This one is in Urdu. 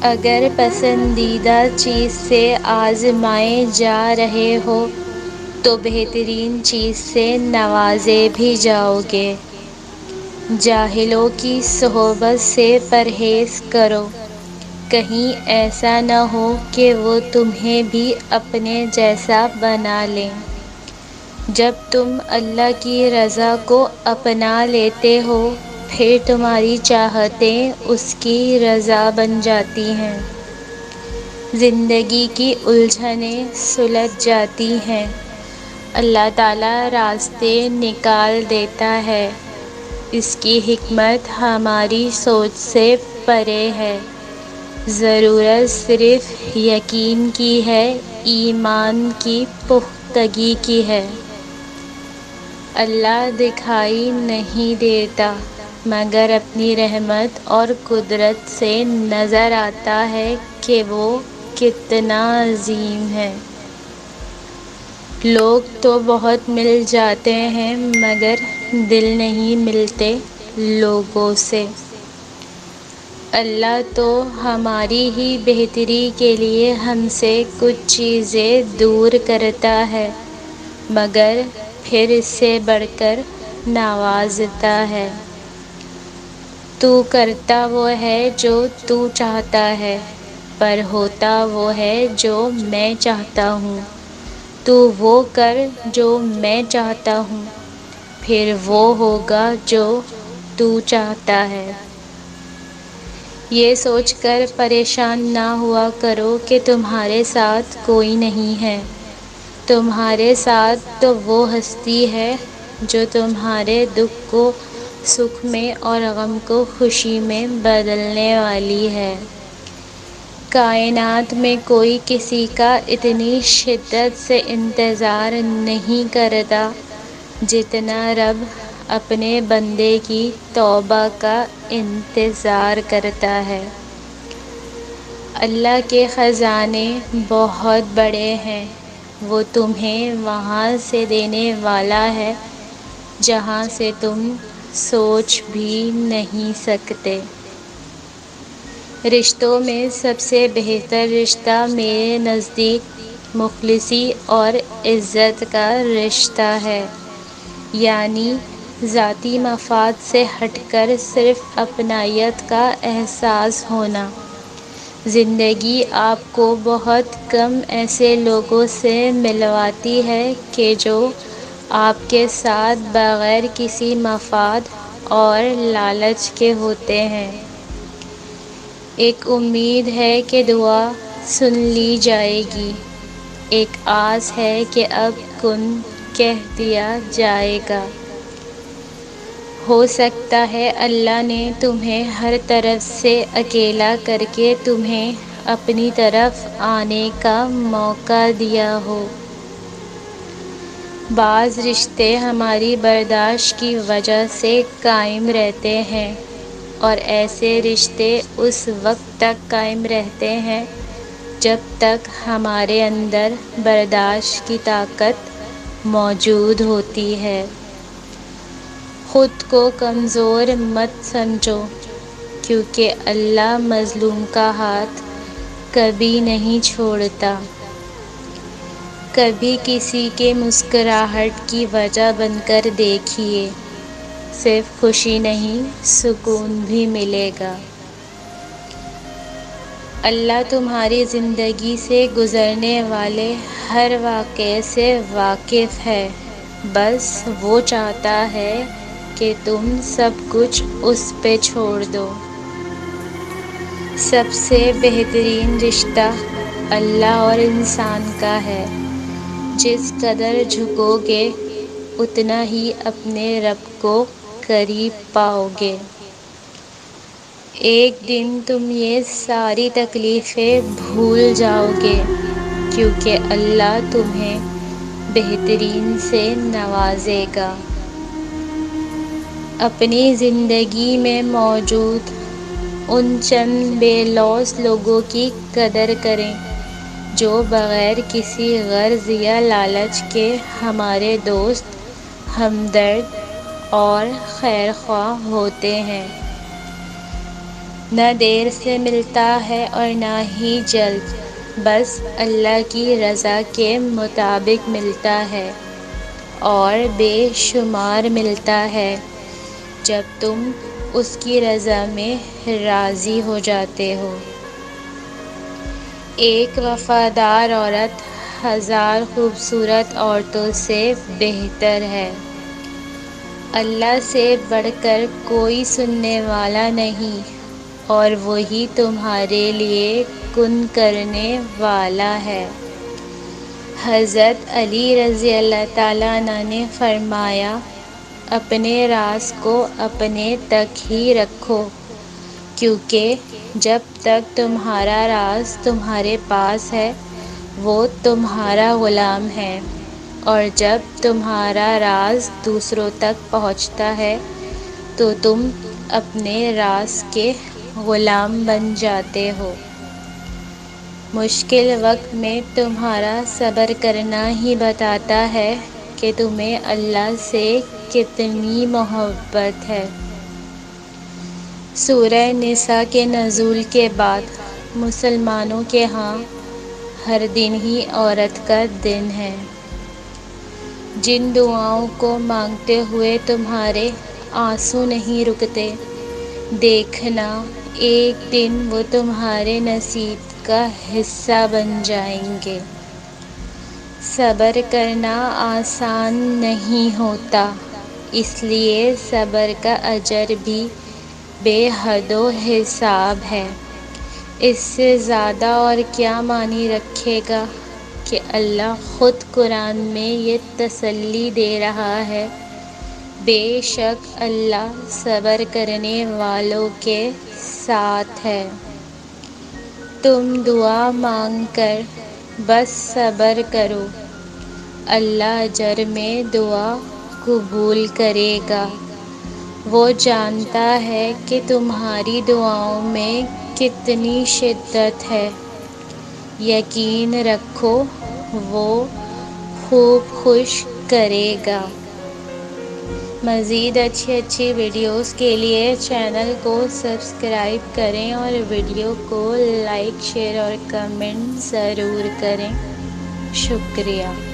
اگر پسندیدہ چیز سے آزمائے جا رہے ہو تو بہترین چیز سے نوازے بھی جاؤ گے۔ جاہلوں کی صحبت سے پرہیز کرو، کہیں ایسا نہ ہو کہ وہ تمہیں بھی اپنے جیسا بنا لیں۔ جب تم اللہ کی رضا کو اپنا لیتے ہو پھر تمہاری چاہتیں اس کی رضا بن جاتی ہیں، زندگی کی الجھنیں سلجھ جاتی ہیں، اللہ تعالیٰ راستے نکال دیتا ہے۔ اس کی حکمت ہماری سوچ سے پرے ہے۔ ضرورت صرف یقین کی ہے، ایمان کی پختگی کی ہے۔ اللہ دکھائی نہیں دیتا مگر اپنی رحمت اور قدرت سے نظر آتا ہے کہ وہ کتنا عظیم ہے۔ لوگ تو بہت مل جاتے ہیں مگر دل نہیں ملتے لوگوں سے۔ اللہ تو ہماری ہی بہتری کے لیے ہم سے کچھ چیزیں دور کرتا ہے مگر پھر اس سے بڑھ کر نوازتا ہے۔ تو کرتا وہ ہے جو تو چاہتا ہے، پر ہوتا وہ ہے جو میں چاہتا ہوں۔ تو وہ کر جو میں چاہتا ہوں، پھر وہ ہوگا جو تو چاہتا ہے۔ یہ سوچ کر پریشان نہ ہوا کرو کہ تمہارے ساتھ کوئی نہیں ہے۔ تمہارے ساتھ تو وہ ہستی ہے جو تمہارے دکھ کو سکھ میں اور غم کو خوشی میں بدلنے والی ہے۔ کائنات میں کوئی کسی کا اتنی شدت سے انتظار نہیں کرتا جتنا رب اپنے بندے کی توبہ کا انتظار کرتا ہے۔ اللہ کے خزانے بہت بڑے ہیں، وہ تمہیں وہاں سے دینے والا ہے جہاں سے تم سوچ بھی نہیں سکتے۔ رشتوں میں سب سے بہتر رشتہ میرے نزدیک مخلصی اور عزت کا رشتہ ہے، یعنی ذاتی مفاد سے ہٹ کر صرف اپنائیت کا احساس ہونا۔ زندگی آپ کو بہت کم ایسے لوگوں سے ملواتی ہے کہ جو آپ کے ساتھ بغیر کسی مفاد اور لالچ کے ہوتے ہیں۔ ایک امید ہے کہ دعا سن لی جائے گی، ایک آس ہے کہ اب کن کہہ دیا جائے گا۔ ہو سکتا ہے اللہ نے تمہیں ہر طرف سے اکیلا کر کے تمہیں اپنی طرف آنے کا موقع دیا ہو۔ بعض رشتے ہماری برداشت کی وجہ سے قائم رہتے ہیں اور ایسے رشتے اس وقت تک قائم رہتے ہیں جب تک ہمارے اندر برداشت کی طاقت موجود ہوتی ہے۔ خود کو کمزور مت سمجھو، کیونکہ اللہ مظلوم کا ہاتھ کبھی نہیں چھوڑتا۔ کبھی کسی کے مسکراہٹ کی وجہ بن کر دیکھیے، صرف خوشی نہیں سکون بھی ملے گا۔ اللہ تمہاری زندگی سے گزرنے والے ہر واقعے سے واقف ہے، بس وہ چاہتا ہے کہ تم سب کچھ اس پہ چھوڑ دو۔ سب سے بہترین رشتہ اللہ اور انسان کا ہے۔ جس قدر جھکو گے اتنا ہی اپنے رب کو قریب پاؤ گے۔ ایک دن تم یہ ساری تکلیفیں بھول جاؤ گے کیونکہ اللہ تمہیں بہترین سے نوازے گا۔ اپنی زندگی میں موجود ان چند بے لوث لوگوں کی قدر کریں جو بغیر کسی غرض یا لالچ کے ہمارے دوست، ہمدرد اور خیر خواہ ہوتے ہیں۔ نہ دیر سے ملتا ہے اور نہ ہی جلد، بس اللہ کی رضا کے مطابق ملتا ہے، اور بے شمار ملتا ہے جب تم اس کی رضا میں راضی ہو جاتے ہو۔ ایک وفادار عورت 1000 خوبصورت عورتوں سے بہتر ہے۔ اللہ سے بڑھ کر کوئی سننے والا نہیں، اور وہی تمہارے لیے کن کرنے والا ہے۔ حضرت علی رضی اللہ تعالیٰ عنہ نے فرمایا، اپنے راز کو اپنے تک ہی رکھو، کیونکہ جب تک تمہارا راز تمہارے پاس ہے وہ تمہارا غلام ہے، اور جب تمہارا راز دوسروں تک پہنچتا ہے تو تم اپنے راز کے غلام بن جاتے ہو۔ مشکل وقت میں تمہارا صبر کرنا ہی بتاتا ہے کہ تمہیں اللہ سے کتنی محبت ہے۔ سورہ نساء کے نزول کے بعد مسلمانوں کے ہاں ہر دن ہی عورت کا دن ہے۔ جن دعاؤں کو مانگتے ہوئے تمہارے آنسو نہیں رکتے، دیکھنا ایک دن وہ تمہارے نصیب کا حصہ بن جائیں گے۔ صبر کرنا آسان نہیں ہوتا، اس لیے صبر کا اجر بھی بے حد و حساب ہے۔ اس سے زیادہ اور کیا معنی رکھے گا کہ اللہ خود قرآن میں یہ تسلی دے رہا ہے، بے شک اللہ صبر کرنے والوں کے ساتھ ہے۔ تم دعا مانگ کر بس صبر کرو، اللہ اجر میں دعا قبول کرے گا۔ وہ جانتا ہے کہ تمہاری دعاؤں میں کتنی شدت ہے، یقین رکھو وہ خوب خوش کرے گا۔ مزید اچھی ویڈیوز کے لیے چینل کو سبسکرائب کریں اور ویڈیو کو لائک، شیئر اور کمنٹ ضرور کریں۔ شکریہ۔